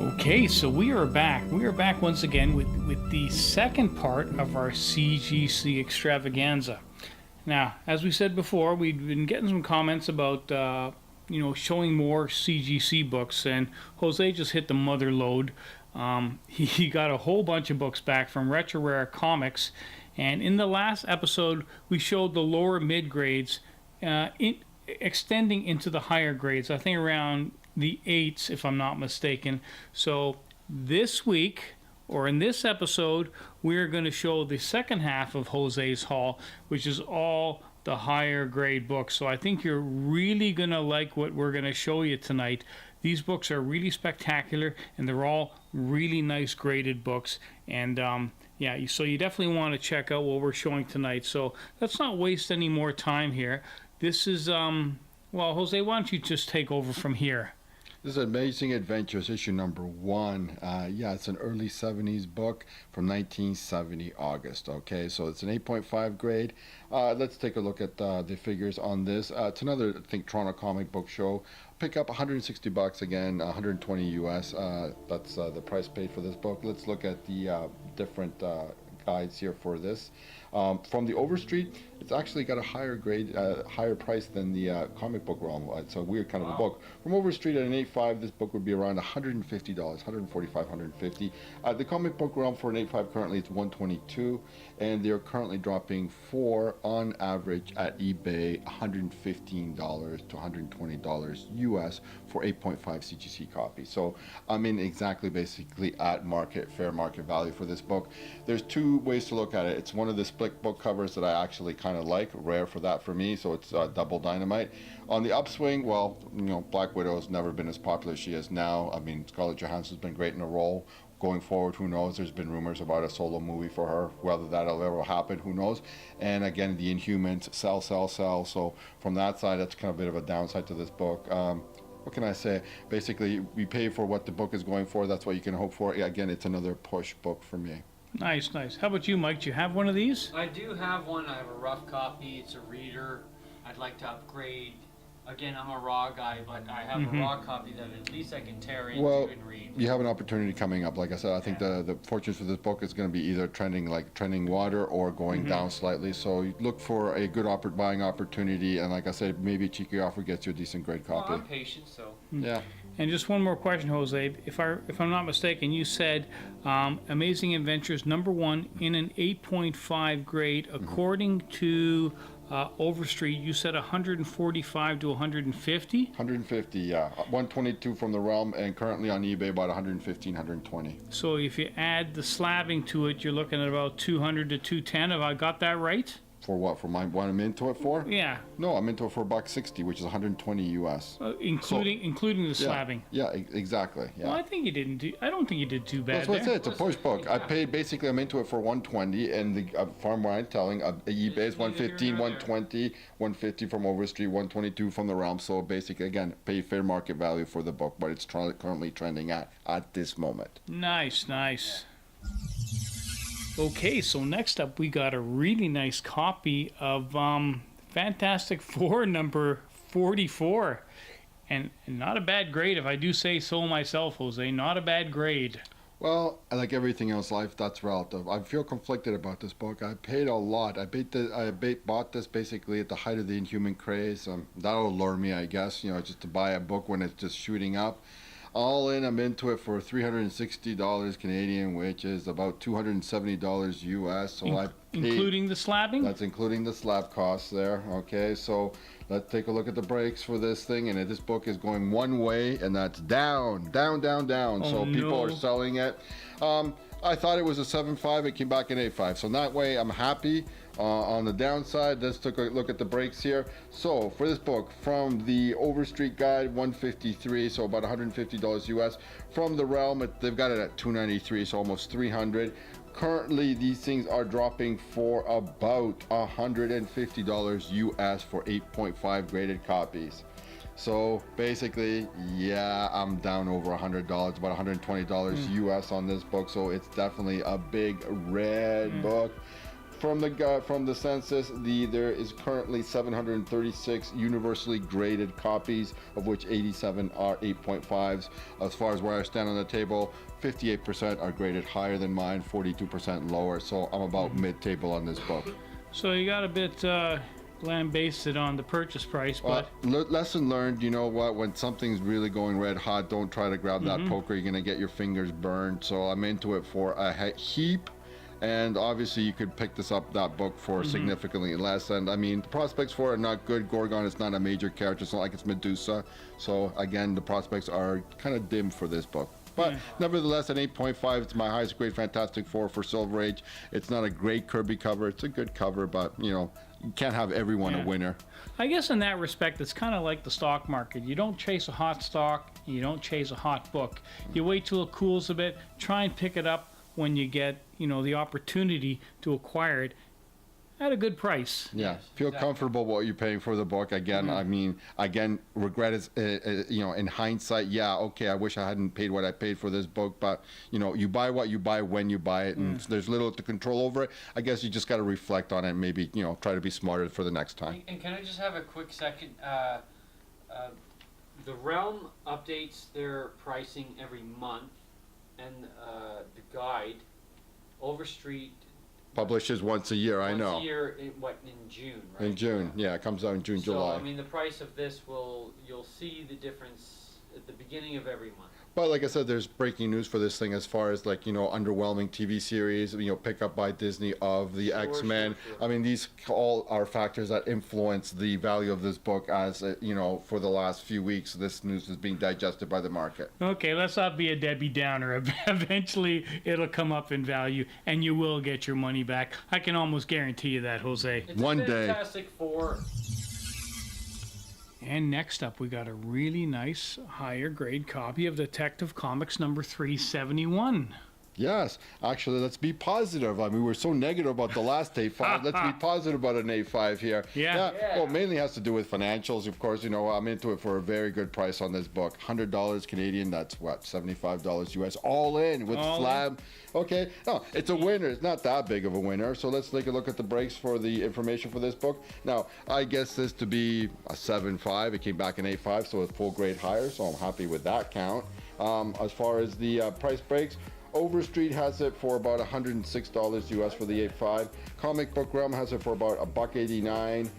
Okay, so we are back. We are back once again with the second part of our CGC extravaganza. Now, as we said before, we've been getting some comments about showing more CGC books, and Jose just hit the mother lode. He got a whole bunch of books back from Retro Rare Comics, and in the last episode, we showed the lower mid grades, extending into the higher grades. I think around the 8s, if I'm not mistaken. So this week, or in this episode, we're going to show the second half of Jose's haul, which is all the higher grade books. So I think you're really going to like what we're going to show you tonight. These books are really spectacular, and they're all really nice graded books. And so you definitely want to check out what we're showing tonight. So let's not waste any more time here. This is, Jose, why don't you just take over from here? This is Amazing Adventures, issue number 1. It's an early 70s book from 1970 August. Okay, so it's an 8.5 grade. Let's take a look at the figures on this. It's another, I think, Toronto Comic Book Show. Pick up $160 again, 120 US. That's the price paid for this book. Let's look at the different guides here for this. From the Overstreet, it's actually got a higher grade, higher price than the comic book realm. It's a weird kind of a book. From Overstreet at an 8.5, this book would be around $150, $145, $150. The comic book realm for an 8.5 currently it's $122, and they're currently dropping for, on average, at eBay, $115 to $120 US for 8.5 CGC copies. So I'm in exactly basically at fair market value for this book. There's two ways to look at it. It's one of the split book covers that I actually kind of like, rare for that for me, so it's double dynamite. On the upswing, Black Widow has never been as popular as she is now. I mean, Scarlett Johansson's been great in a role. Going forward, who knows? There's been rumors about a solo movie for her. Whether that'll ever happen, who knows? And again, the Inhumans, sell. So from that side, that's kind of a bit of a downside to this book. What can I say? Basically, we pay for what the book is going for. That's what you can hope for. Again, it's another push book for me. Nice. How about you, Mike? Do you have one of these? I do have one. I have a rough copy. It's a reader. I'd like to upgrade. Again, I'm a raw guy, but I have a raw copy that at least I can tear into and read. You have an opportunity coming up. Like I said, I think the fortunes for this book is going to be either trending water or going down slightly. So you look for a good buying opportunity, and like I said, maybe a cheeky offer gets you a decent grade copy. Well, I'm patient, so. Yeah. And just one more question, Jose. If I'm not mistaken, you said Amazing Adventures #1 in an 8.5 grade, according to Overstreet. You said 145 to 150. 150, yeah. 122 from the realm, and currently on eBay about 115, 120. So if you add the slabbing to it, you're looking at about 200 to 210. Have I got that right? For what? For what I'm into it for? Yeah. No, I'm into it for $160, which is 120 US. Including the slabbing. Yeah, exactly. Yeah. Well, I don't think you did too bad. That's what I said. It's a push book. I paid basically. I'm into it for 120, and the farm where I'm telling eBay is 115, 120, 150 from Overstreet, 122 from the realm. So basically, again, pay fair market value for the book, but it's currently trending at this moment. Nice. Okay, so next up we got a really nice copy of Fantastic Four number 44. And not a bad grade, if I do say so myself, Jose. Not a bad grade. Well, like everything else in life, that's relative. I feel conflicted about this book. I paid a lot. I bought this basically at the height of the Inhuman craze. That'll lure me, I guess, just to buy a book when it's just shooting up. All in, I'm into it for $360 Canadian, which is about $270 US. So I paid, including the slabbing? That's including the slab costs there. Okay, so let's take a look at the breaks for this thing. And this book is going one way, and that's down. Oh, so people are selling it. I thought it was a 7.5. It came back an 8.5. So that way, I'm happy. On the downside, let's take a look at the breaks here. So for this book, from the Overstreet guide, 153, so about $150 US. From the realm, they've got it at 293, so almost 300. Currently, these things are dropping for about $150 US for 8.5 graded copies. So basically, yeah, I'm down over $100, about $120 US on this book. So it's definitely a big red book. from the census, there is currently 736 universally graded copies, of which 87 are 8.5s. As far as where I stand on the table, 58% are graded higher than mine, 42% lower. So I'm about mid-table on this book. So you got a bit lambasted on the purchase price, but lesson learned. You know what? When something's really going red hot, don't try to grab that poker. You're gonna get your fingers burned. So I'm into it for a heap. And obviously, you could pick that book for significantly less. And I mean, the prospects for it are not good. Gorgon is not a major character. It's not like it's Medusa. So again, the prospects are kind of dim for this book. But nevertheless, an 8.5, it's my highest grade Fantastic Four for Silver Age. It's not a great Kirby cover. It's a good cover, but you know, you can't have everyone a winner. I guess in that respect, it's kind of like the stock market. You don't chase a hot stock. You don't chase a hot book. You wait till it cools a bit. Try and pick it up when you get, you know, the opportunity to acquire it at a good price. Yeah, Yes, feel exactly. comfortable what you're paying for the book. Again, I mean, regret is, you know, in hindsight, yeah, okay, I wish I hadn't paid what I paid for this book, but, you know, you buy what you buy when you buy it, and there's little to control over it. I guess you just got to reflect on it and maybe, you know, try to be smarter for the next time. And can I just have a quick second? The Realm updates their pricing every month, and the guide, Overstreet, Publishes once a year, I once know. a year, in June, right? In June, yeah, it comes out in June, So, July. I mean, the price of this you'll see the difference at the beginning of every month. But like I said, there's breaking news for this thing as far as like, you know, underwhelming TV series, you know, pick up by Disney of the X-Men. Sure. I mean, these all are factors that influence the value of this book as, you know, for the last few weeks, this news is being digested by the market. Okay, let's not be a Debbie Downer. Eventually, it'll come up in value, and you will get your money back. I can almost guarantee you that, Jose. It's One a day. Fantastic Four. And next up, we got a really nice higher grade copy of Detective Comics number 371. Yes, actually, let's be positive. I mean, we were so negative about the last A5. Let's be positive about an A5 here. Yeah. Well, mainly has to do with financials, of course. You know, I'm into it for a very good price on this book. $100 Canadian, that's what, $75 US, all in with All slab. Okay, no, it's a winner. It's not that big of a winner. So let's take a look at the breaks for the information for this book. Now, I guess this to be a 7.5. It came back in 8.5, so it's full grade higher. So I'm happy with that count. As far as the price breaks, Overstreet has it for about $106 US for the 8.5. Comic Book Realm has it for about $1.89.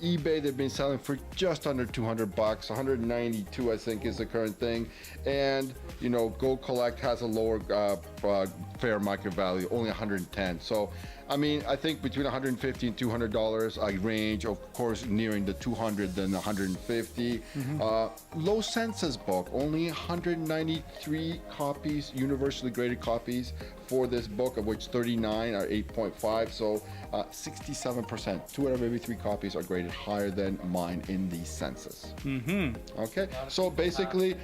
eBay, they've been selling for just under $200. 192, I think, is the current thing. And you know, Go Collect has a lower fair market value, only 110. So I mean, I think between $150 and $200 I range, of course, nearing the 200 than the 150. Low census book, only 193 copies, universally graded copies for this book, of which 39 are 8.5. So 67%, 2 out of every 3 copies are graded higher than mine in the census. Okay, so basically,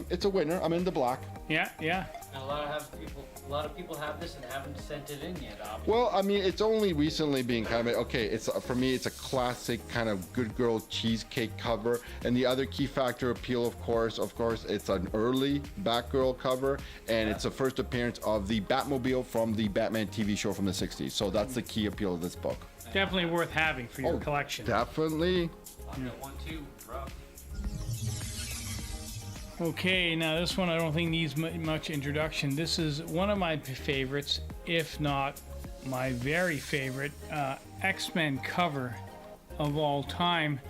it's a winner. I'm in the black. Yeah, yeah. And a lot of people have this and haven't sent it in yet, obviously. Well, I mean, it's only recently being kind of okay. It's for me, it's a classic kind of good girl cheesecake cover. And the other key factor appeal, of course, it's an early Batgirl cover, and it's the first appearance of the Batmobile from the Batman TV show from the '60s. So that's the key appeal of this book. Definitely worth having for your Oh, collection. Definitely. I've got one too, rough. Okay, now this one I don't think needs much introduction. This is one of my favorites, if not my very favorite, X-Men cover of all time.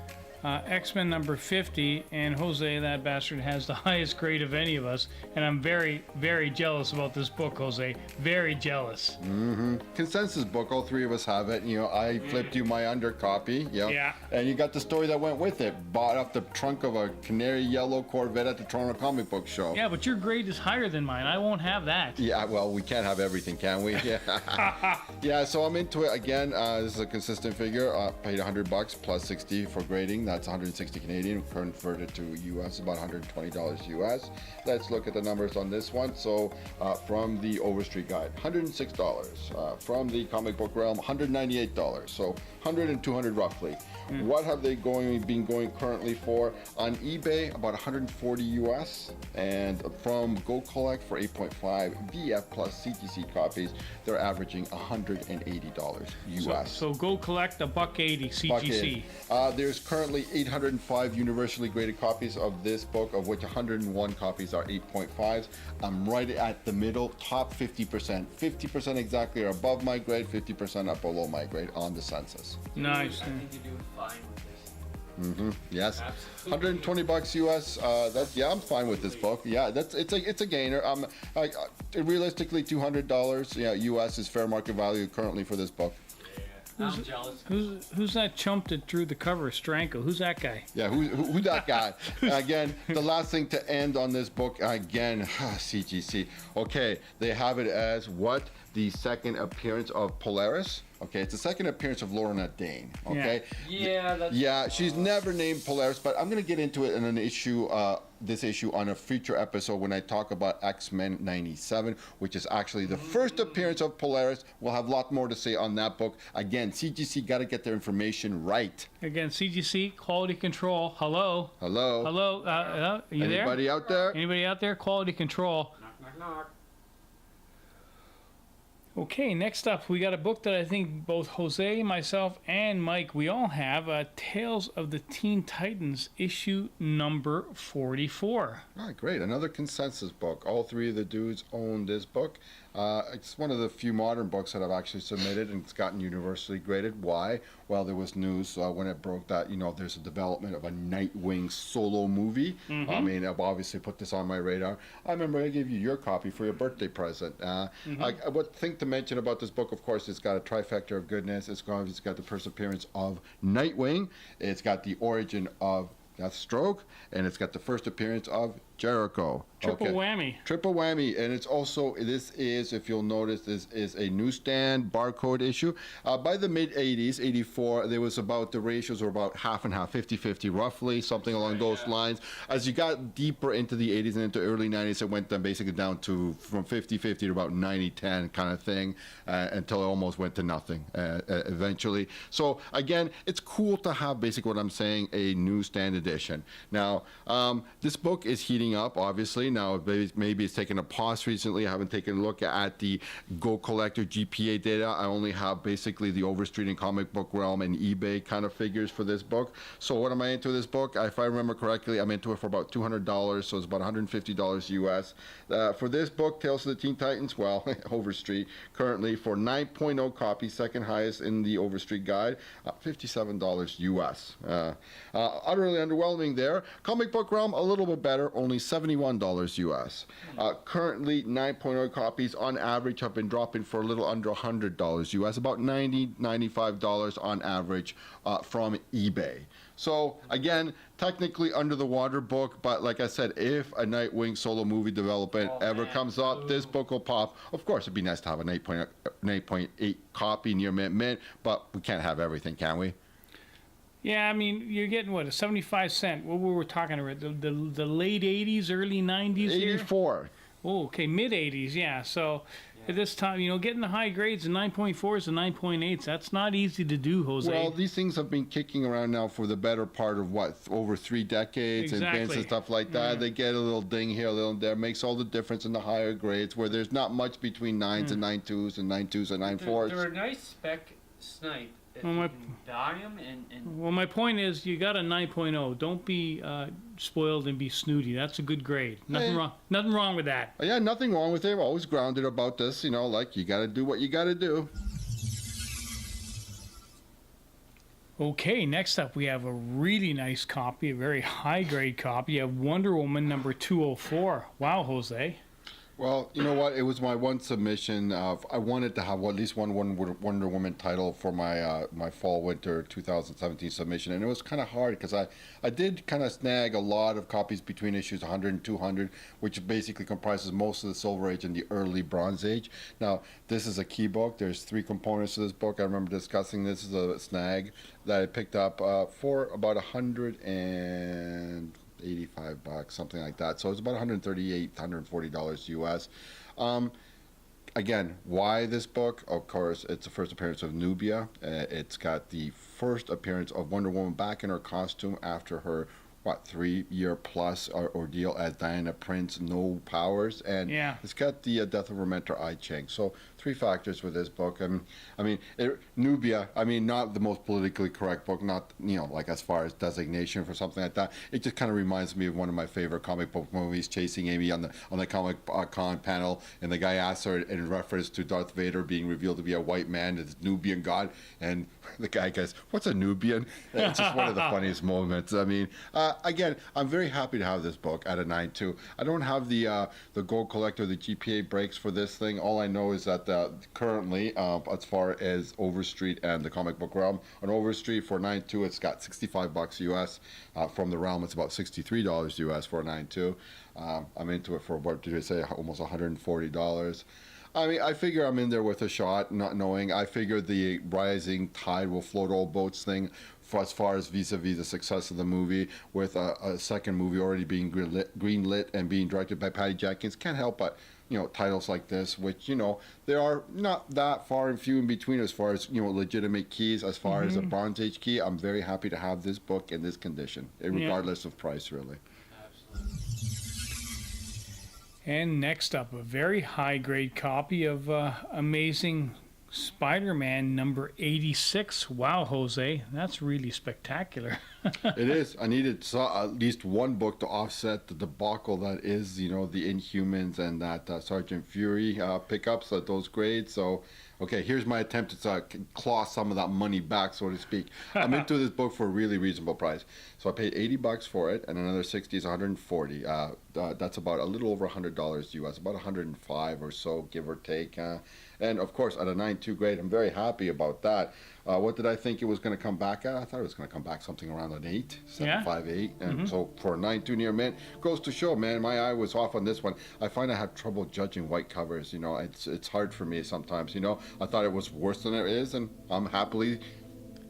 X-Men number 50, and Jose, that bastard, has the highest grade of any of us, and I'm very, very jealous about this book, Jose. Very jealous. Consensus book. All 3 of us have it. You know, I flipped you my under copy. Yeah. And you got the story that went with it. Bought off the trunk of a canary yellow Corvette at the Toronto Comic Book Show. Yeah, but your grade is higher than mine. I won't have that. Yeah, well, we can't have everything, can we? Yeah. Yeah, so I'm into it again. This is a consistent figure. Paid $100 plus 60 for grading. that's 160 Canadian, converted to US, about $120 US. Let's look at the numbers on this one. So from the Overstreet Guide, $106. From the Comic Book Realm, $198. So 100 and 200 roughly. What have they been going currently for? On eBay, about 140 US, and from Go Collect for 8.5 VF plus CGC copies, they're averaging $180 US. So Go Collect $180 CGC. There's currently 805 universally graded copies of this book, of which 101 copies are 8.5s. I'm right at the middle, top 50%. 50% exactly are above my grade, 50% are below my grade on the census. Nice. I think you're doing fine with this. Yes, Absolutely. $120 US. I'm fine with this book. Yeah, it's a gainer. Realistically, $200 US is fair market value currently for this book. I'm jealous. Who's that chump that drew the cover? Stranko. Who's that guy? Yeah, who that guy? Again, the last thing to end on this book, again, CGC. Okay, they have it as what? The second appearance of Polaris. Okay, it's the second appearance of Lorna Dane. Okay. Yeah, She's never named Polaris, but I'm gonna get into it in an issue, this issue on a future episode when I talk about X-Men 97, which is actually the first appearance of Polaris. We'll have a lot more to say on that book. Again, CGC got to get their information right. Again, CGC, quality control. Hello. Hello. Hello. You there? Anybody out there? Anybody out there? Quality control. Knock, knock, knock. Okay, next up, we got a book that I think both Jose, myself, and Mike, we all have, Tales of the Teen Titans, issue number 44. Ah, great. Another consensus book. All three of the dudes own this book. It's one of the few modern books that I've actually submitted, and it's gotten universally graded. Why? Well, there was news when it broke that, there's a development of a Nightwing solo movie. I mean, I've obviously put this on my radar. I remember I gave you your copy for your birthday present. What thing to mention about this book, of course, it's got a trifecta of goodness. It's got the first appearance of Nightwing. It's got the origin of Deathstroke, and it's got the first appearance of Jericho. Triple whammy. Triple whammy. And it's also, this is, if you'll notice, this is a newsstand barcode issue. By the mid 80s, 84, there was about, the ratios were about half and half, 50-50 roughly, something along those lines. As you got deeper into the 80s and into early 90s, it went basically down to from 50-50 to about 90-10 kind of thing, until it almost went to nothing eventually. So again, it's cool to have basically what I'm saying, a newsstand edition. Now, this book is heating up, obviously. Now, maybe it's taken a pause recently. I haven't taken a look at the Go Collector GPA data. I only have basically the Overstreet and Comic Book Realm and eBay kind of figures for this book. So what am I into this book? If I remember correctly, I'm into it for about $200, so it's about $150 US. For this book, Tales of the Teen Titans, well, Overstreet, currently for 9.0 copies, second highest in the Overstreet Guide, $57 US. Utterly underwhelming there. Comic Book Realm, a little bit better, only $71 US. Currently, 9.0 copies on average have been dropping for a little under $100 US, about $90, $95 on average from eBay. So again, technically under the water book, but like I said, if a Nightwing solo movie development ever comes up, this book will pop. Of course, it'd be nice to have an 8.8 copy near mint, but we can't have everything, can we? Yeah, I mean, you're getting, what, a 75-cent? What were we talking about? The late 80s, early 90s here? 84. Oh, okay, mid-80s, yeah. So at this time, getting the high grades, the 9.4s and 9.8s, that's not easy to do, Jose. Well, these things have been kicking around now for the better part of, over 3 decades, Exactly. and stuff like that. Yeah. They get a little ding here, a little there. Makes all the difference in the higher grades, where there's not much between 9s and 9.2s and 9.2s and 9.4s. They're a nice spec snipe. Well, You can dye 'em and Well, my point is, you got a 9.0. Don't be spoiled and be snooty. That's a good grade. Nothing wrong. Nothing wrong with that. Yeah, nothing wrong with it. I'm always grounded about this. Like you got to do what you got to do. Okay, next up we have a really nice copy, a very high grade copy of Wonder Woman number 204. Wow, Jose. Well, you know what? It was my one submission. I wanted to have at least one Wonder Woman title for my fall winter 2017 submission, and it was kind of hard because I did kind of snag a lot of copies between issues 100 and 200, which basically comprises most of the Silver Age and the early Bronze Age. Now, this is a key book. There's 3 components to this book. I remember discussing this as a snag that I picked up for about 185 bucks, something like that. So it's about 138, $140 US. Again, why this book? Of course, it's the first appearance of Nubia. It's got the first appearance of Wonder Woman back in her costume after her 3-year plus ordeal as Diana Prince, no powers, and Yeah. it's got the death of her mentor Ai Cheng. So 3 factors with this book. Nubia. Not the most politically correct book, not like as far as designation for something like that. It just kind of reminds me of one of my favorite comic book movies, Chasing Amy, on the Comic Con panel, and the guy asks her in reference to Darth Vader being revealed to be a white man, it's Nubian god, and the guy goes, "What's a Nubian?" It's just one of the funniest moments. Again, I'm very happy to have this book at a 9.2. I don't have the Gold Collector, the GPA breaks for this thing. All I know is that currently, as far as Overstreet and the Comic Book Realm, on Overstreet for 9.2, it's got 65 bucks US. From the Realm, it's about $63 US for a 9.2. I'm into it for, what did I say, almost $140. I figure I'm in there with a shot, not knowing. I figure the rising tide will float all boats thing for as far as vis-a-vis the success of the movie, with a second movie already being greenlit and being directed by Patty Jenkins. Can't help but, titles like this, which, they are not that far and few in between as far as, legitimate keys. As far as a Bronze Age key, I'm very happy to have this book in this condition, regardless of price, really. And next up, a very high-grade copy of Amazing Spider-Man number 86. Wow, Jose, that's really spectacular. It is. I needed at least one book to offset the debacle that is, the Inhumans and that Sergeant Fury pickups at those grades. So, okay, here's my attempt to claw some of that money back, so to speak. I'm into this book for a really reasonable price. So I paid 80 bucks for it, and another 60 is 140. That's about a little over $100 US, about 105 or so, give or take. And of course, at a 9.2 grade, I'm very happy about that. What did I think it was going to come back at? I thought it was going to come back something around an 8, 7.5, 8. And so for a 9.2 near mint, goes to show, man, my eye was off on this one. I find I have trouble judging white covers. It's hard for me sometimes. I thought it was worse than it is, and I'm happily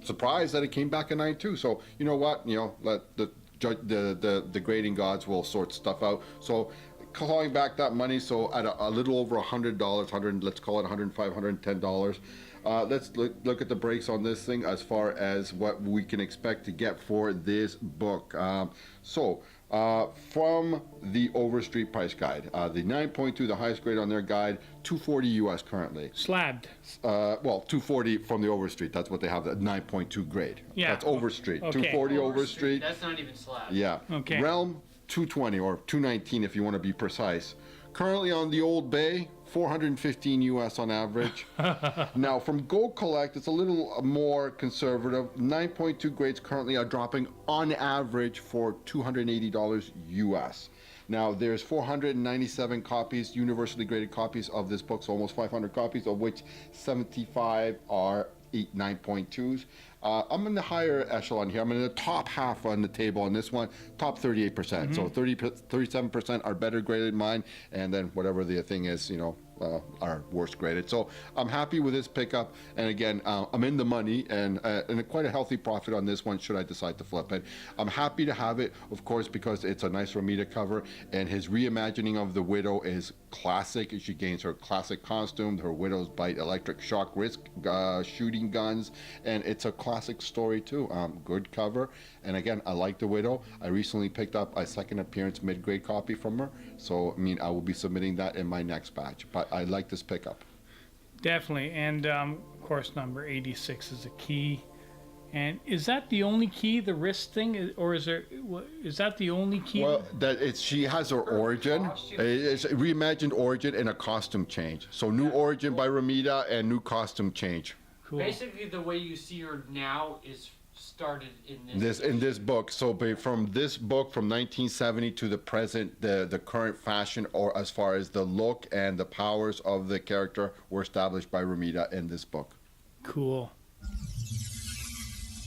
surprised that it came back at 9.2. So you know what? Let the grading gods will sort stuff out. So calling back that money, so at a little over $100, let's call it $105, $110. Let's look at the breaks on this thing as far as what we can expect to get for this book. From the Overstreet price guide, the 9.2, the highest grade on their guide, $240 US currently. Slabbed. 240 from the Overstreet. That's what they have, the 9.2 grade. Yeah. That's Overstreet. Okay. 240 Overstreet. That's not even slab. Yeah. Okay. Realm, 220 or 219 if you want to be precise. Currently on the Old Bay, 415 US on average. Now from Gold Collect, it's a little more conservative. 9.2 grades currently are dropping on average for $280 US. Now there's 497 copies, universally graded copies of this book, so almost 500 copies, of which 75 are 9.2s. I'm in the higher echelon here. I'm in the top half on the table on this one, top 38%. So 37% are better graded than mine, and then whatever the thing is, are worse graded. So I'm happy with this pickup, and again, I'm in the money and quite a healthy profit on this one should I decide to flip it. I'm happy to have it, of course, because it's a nice Romita cover, and his reimagining of the Widow is classic. She gains her classic costume, her Widow's Bite electric shock wrist shooting guns, and it's a classic story too. Good cover, and again, I like the Widow. I recently picked up a second appearance mid-grade copy from her, so I will be submitting that in my next batch, but I like this pickup. Definitely. And of course, number 86 is a key. And is that the only key, the wrist thing, or is that the only key? Well, she has her origin. It's a reimagined origin and a costume change. So new origin by Romita and new costume change. Cool. Basically, the way you see her now is started in this. In this book. So from this book from 1970 to the present, the current fashion, or as far as the look and the powers of the character, were established by Romita in this book. Cool.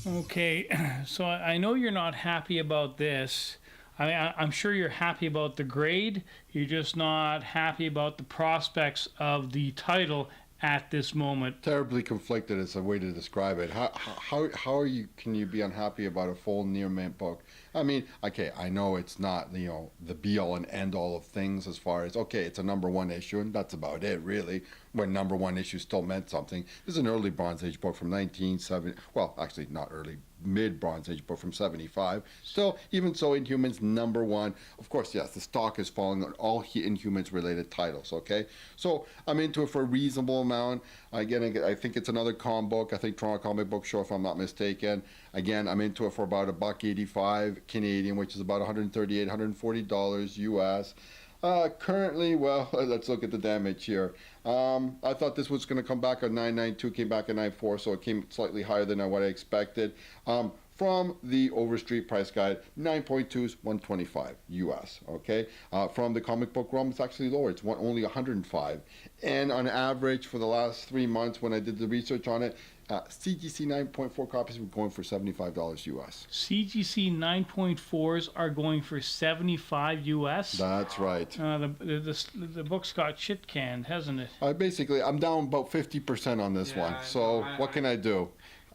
Okay, so I know you're not happy about this. I'm sure you're happy about the grade. You're just not happy about the prospects of the title at this moment. Terribly conflicted is a way to describe it. How are you? Can you be unhappy about a full near mint book? I mean, okay, I know it's not, the be all and end all of things as far as, okay, it's a #1 issue and that's about it really, when #1 issue still meant something. This is an early Bronze Age book from 1970, well, actually not early, mid Bronze Age book from 75. Still, even so, Inhumans #1. Of course, yes, the stock is falling on all Inhumans related titles, okay? So I'm into it for a reasonable amount. Again, I think it's another comic book. I think Toronto Comic Book Show, if I'm not mistaken. Again, I'm into it for about $1.85 Canadian, which is about $138, $140 US. Currently, well, let's look at the damage here. I thought this was going to come back at 992, came back at 94, so it came slightly higher than what I expected. From the Overstreet price guide, 9.2s, 125 US. Okay. From the comic book realm, it's actually lower. It's only 105. And on average, for the last 3 months, when I did the research on it, CGC 9.4 copies were going for $75 US. CGC 9.4s are going for 75 US. That's right. The book's got shit canned, hasn't it? Basically, I'm down about 50% on this one. So what can I do?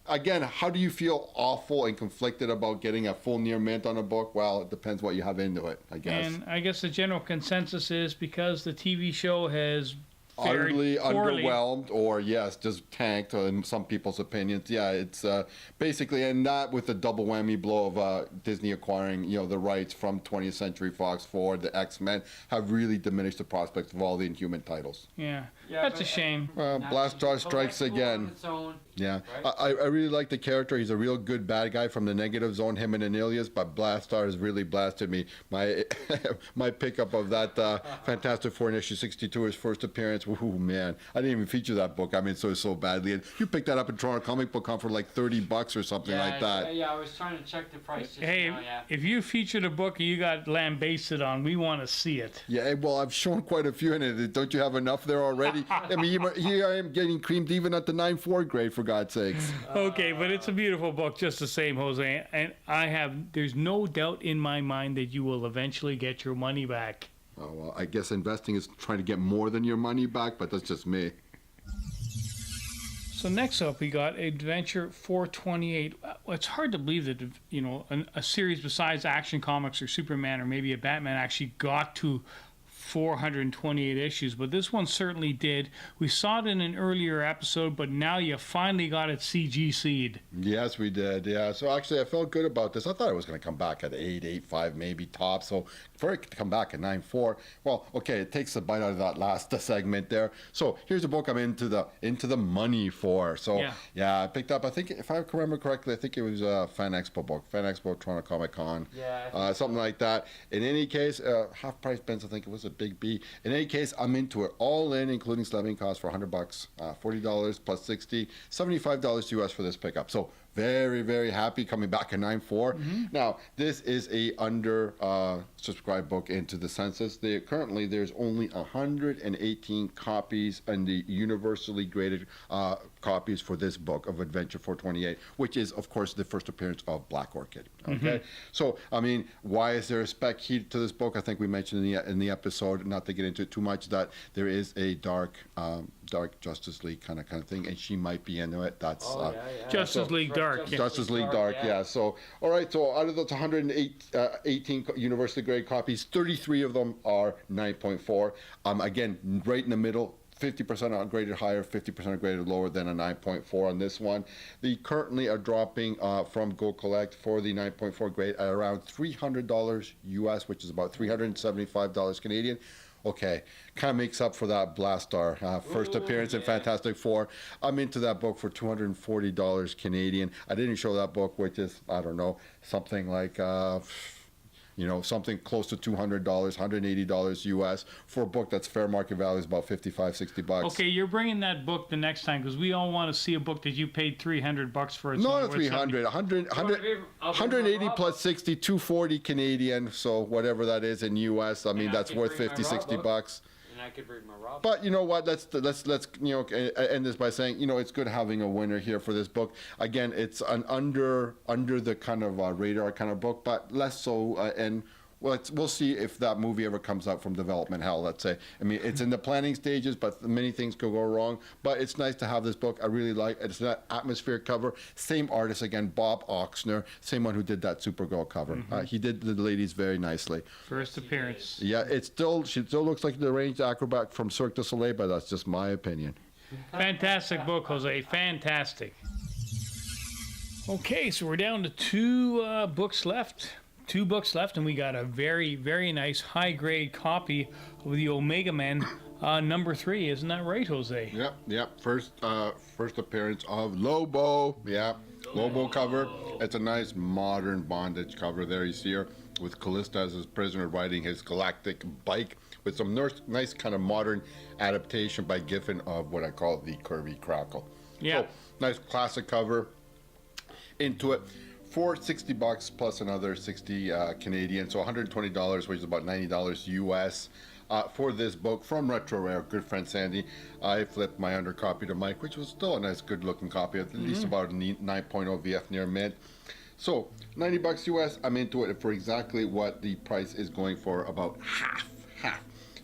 Again, how do you feel awful and conflicted about getting a full near mint on a book? Well, it depends what you have into it, I guess. And I guess the general consensus is because the TV show has utterly poorly. Underwhelmed, or yes, just tanked in some people's opinions. Yeah, it's basically, and that with the double whammy blow of Disney acquiring the rights from 20th Century Fox for the X-Men, have really diminished the prospects of all the Inhuman titles. Yeah, that's a shame. Blastar strikes again. Yeah, right? I really like the character. He's a real good bad guy from the Negative Zone, him and Anilius, but Blastar has really blasted me. My pickup of that Fantastic Four in issue 62, his first appearance. Ooh, man, I didn't even feature that book. I mean, so badly. And you picked that up in Toronto Comic Book Con for like $30 or something like that. Yeah, I was trying to check the price just hey, now, yeah. If you featured a book and you got lambasted on, we want to see it. Yeah, well, I've shown quite a few in it. Don't you have enough there already? I mean, here I am getting creamed even at the 9.4 grade, for God's sakes. Okay, but it's a beautiful book just the same, Jose. And there's no doubt in my mind that you will eventually get your money back. Oh, well, I guess investing is trying to get more than your money back, but that's just me. So next up, we got Adventure 428. It's hard to believe that a series besides Action Comics or Superman or maybe a Batman actually got to 428 issues, but this one certainly did. We saw it in an earlier episode, but now you finally got it CGC'd. Yes, we did. Yeah. So actually, I felt good about this. I thought it was going to come back at 8.85 maybe top. So for it to come back at 9.4, well, okay, it takes a bite out of that last segment there. So here's a book I'm into the money for. So yeah, I picked up. I think if I remember correctly, I think it was a Fan Expo book, Fan Expo Toronto Comic Con, something like that. In any case, half price bins. I think it was a big B. In any case, I'm into it all in, including slamming costs for $100, $40 plus 60, $75 US for this pickup. So very, very happy coming back at 9.4. Mm-hmm. Now, this is a under subscribed book into the census. Currently, there's only 118 copies in the universally graded copies for this book of Adventure 428, which is, of course, the first appearance of Black Orchid. Okay, mm-hmm. So I mean, why is there a spec heat to this book? I think we mentioned in the episode, not to get into it too much, that there is a dark Justice League kind of thing, and she might be into it. That's Justice League Dark. Justice League Dark, yeah. So, all right. So out of those 118 universally graded copies, 33 of them are 9.4. Again, right in the middle. 50% are graded higher, 50% are graded lower than a 9.4 on this one. They currently are dropping from Go Collect for the 9.4 grade at around $300 US, which is about $375 Canadian. Okay, kind of makes up for that Blastar first appearance in Fantastic Four. I'm into that book for $240 Canadian. I didn't show that book, which is, I don't know, something like something close to $200, $180 US for a book that's fair market value is about $55-$60. Okay, you're bringing that book the next time because we all want to see a book that you paid $300 for. No, not 300, 180 plus 60, 240 Canadian. So whatever that is in US, I mean, that's worth 50, 60 bucks. And I could bring my raw. But you know what? Let's end this by saying it's good having a winner here for this book. Again, it's an under the kind of radar kind of book, but less so. And we'll see if that movie ever comes out from development hell. Let's say. I mean, it's in the planning stages, but many things could go wrong. But it's nice to have this book. I really like it. It's an atmospheric cover. Same artist again, Bob Oxner, same one who did that Supergirl cover. He did the ladies very nicely. First appearance. Yeah, she still looks like the ranged acrobat from Cirque du Soleil, but that's just my opinion. Fantastic book, Jose. Fantastic. Okay, so we're down to two books left, and we got a very, very nice high-grade copy of the Omega Men number 3. Isn't that right, Jose? Yep. First appearance of Lobo. Yeah, Lobo cover. It's a nice modern bondage cover. There you see her with Callista as his prisoner riding his galactic bike with some nice kind of modern adaptation by Giffen of what I call the Curvy Crackle. Yeah. So, nice classic cover. Into it for $60 plus another 60 Canadian, so $120, which is about $90 US for this book from Retro Rare. Good friend Sandy. I flipped my undercopy to Mike, which was still a nice, good-looking copy, at least about a 9.0 VF near mint. So $90 US. I'm into it for exactly what the price is going for, about half.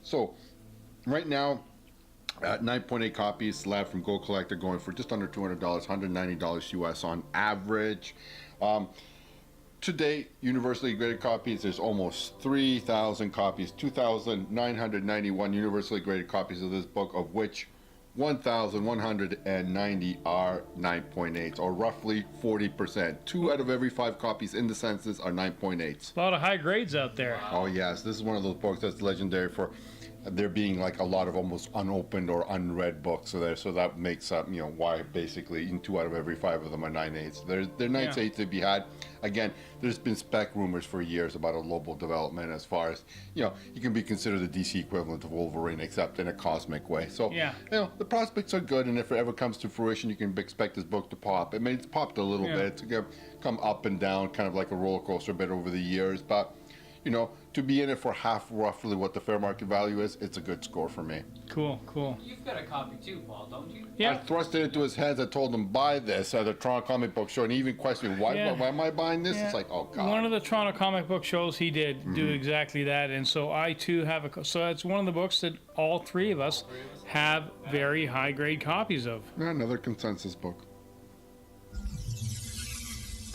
So right now, 9.8 copies slab from Gold Collector going for just under $200, $190 US on average. Today, universally graded copies, there's almost 3,000 copies, 2,991 universally graded copies of this book, of which 1,190 are 9.8s, or roughly 40%. 2 out of every 5 copies in the census are 9.8s. A lot of high grades out there. Oh yes, this is one of those books that's legendary for there being like a lot of almost unopened or unread books there, so that makes up why basically 2 out of every 5 of them are 9.8s. There are 9.8s to be had. Again, there's been spec rumors for years about a Lobo development, as far as you can be considered the DC equivalent of Wolverine, except in a cosmic way. So the prospects are good, and if it ever comes to fruition, you can expect this book to pop. I mean, it's popped a little bit. It's come up and down, kind of like a roller coaster a bit over the years, but to be in it for half roughly what the fair market value is, it's a good score for me. Cool. You've got a copy too, Paul, don't you? Yeah. I thrust it into his hands. I told him, buy this at the Toronto Comic Book Show, and he even questioned, why am I buying this? It's like, oh, God. One of the Toronto Comic Book shows, he did do exactly that, and so I too have so it's one of the books that all three of us have very high-grade copies of. Another consensus book.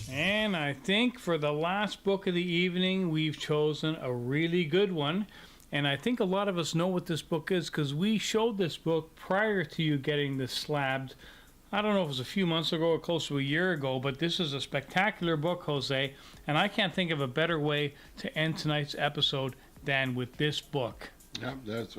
And I think for the last book of the evening, we've chosen a really good one. And I think a lot of us know what this book is because we showed this book prior to you getting this slabbed. I don't know if it was a few months ago or close to a year ago, but this is a spectacular book, Jose. And I can't think of a better way to end tonight's episode than with this book. Yeah, that's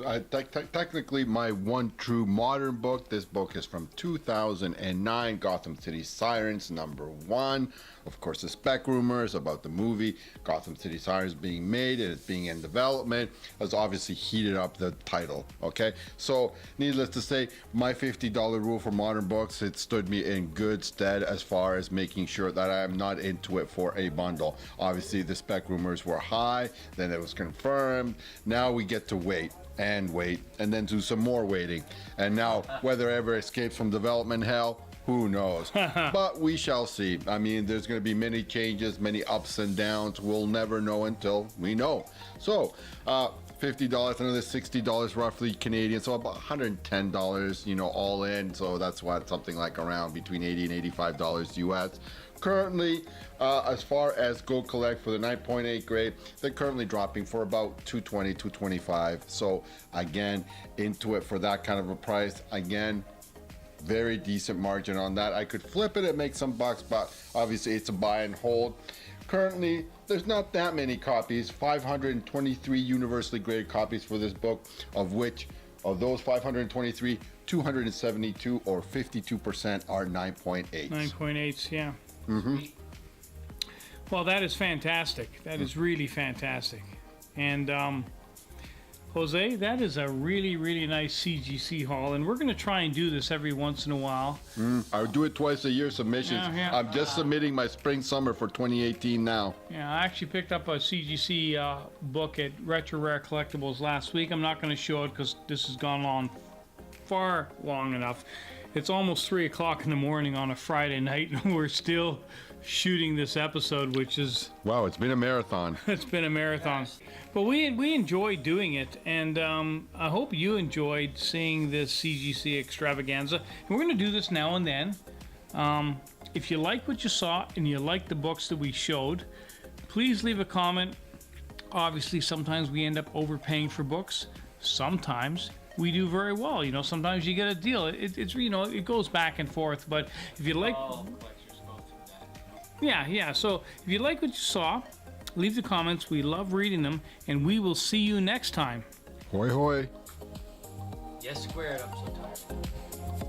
technically my one true modern book. This book is from 2009, Gotham City Sirens #1. Of course, the spec rumors about the movie Gotham City Sirens being made and it being in development has obviously heated up the title. Okay, so needless to say, my $50 rule for modern books, it stood me in good stead as far as making sure that I am not into it for a bundle. Obviously, the spec rumors were high, then it was confirmed. Now we get to wait and then do some more waiting, and now whether ever escapes from development hell, who knows? But we shall see. I mean, there's going to be many changes, many ups and downs. We'll never know until we know. So $50, another $60 roughly Canadian, so about $110 all in. So that's what, something like around between $80 and $85 US. Currently, as far as Go Collect for the 9.8 grade, they're currently dropping for about $220, $225. So again, into it for that kind of a price. Again, very decent margin on that. I could flip it and make some bucks, but obviously it's a buy and hold. Currently, there's not that many copies, 523 universally graded copies for this book, of which, of those 523, 272 or 52% are 9.8. 9.8s, yeah. Well, that is fantastic. That is really fantastic. And Jose, that is a really, really nice CGC haul, and we're going to try and do this every once in a while. I do it twice a year, submissions. Yeah. I'm just submitting my spring-summer for 2018 now. Yeah, I actually picked up a CGC book at Retro Rare Collectibles last week. I'm not going to show it because this has gone on far long enough. It's almost 3 o'clock in the morning on a Friday night, and we're still shooting this episode, which is... Wow, it's been a marathon. It's been a marathon. But we enjoyed doing it, and I hope you enjoyed seeing this CGC extravaganza. And we're going to do this now and then. If you like what you saw and you like the books that we showed, please leave a comment. Obviously, sometimes we end up overpaying for books. Sometimes we do very well. You know, sometimes you get a deal. It's you know, it goes back and forth. But if you like... All collectors go through that. Yeah. So if you like what you saw, leave the comments. We love reading them, and we will see you next time. Hoi hoi. Yes, squared. I'm so tired.